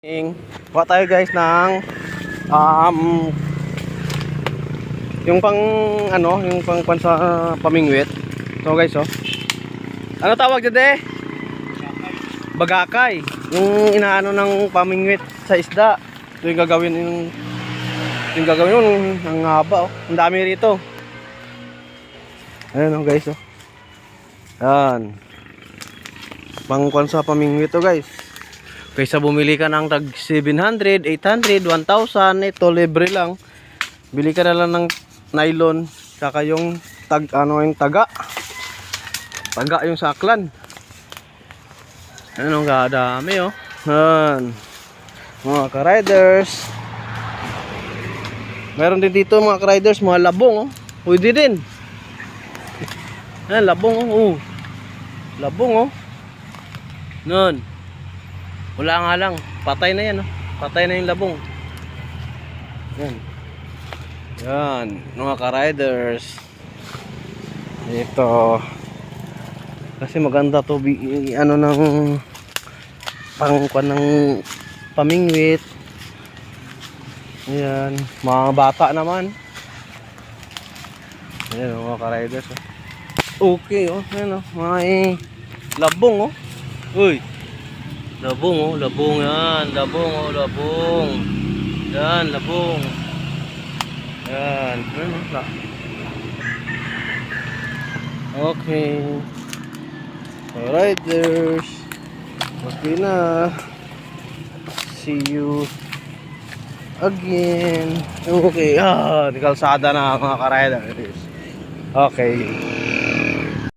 Kuha tayo guys ng yung pang yung pang sa pamingwit. So guys, oh. Ano tawag dyan, bagakay. Yung inaano ng pamingwit sa isda. Ito yung gagawin yung ang haba, oh. Ang dami rito. Ayun, oh guys, oh. Yan. Pang sa pamingwit to, guys. Kaysa bumili ka ng tag 700, 800, 1,000, ito libre lang. Bili ka na lang ng nylon, saka yung yung taga yung saklan. Ano nga dami, oh. Yan. Mga ka-riders. Meron din dito mga ka-riders, mga labong, oh. Pwede din. Yan, labong, oh. Labong, oh. Nun. Wala nga lang, patay na yan, oh. Patay na yung labong. Yan. Yan, mga ka-riders. Ito. Kasi maganda to, ano ng pangkuan ng pamingwit. Yan, mga bata naman. Yan, mga ka-riders, oh. Okay, oh. Yan, oh. May labong, oh. Uy. Labong, oh, labong yan. Labong, oh, labong. Yan, labong. Yan. Okay. Riders. Okay na. See you again. Okay. Di kalsada na mga ka-riders. Okay.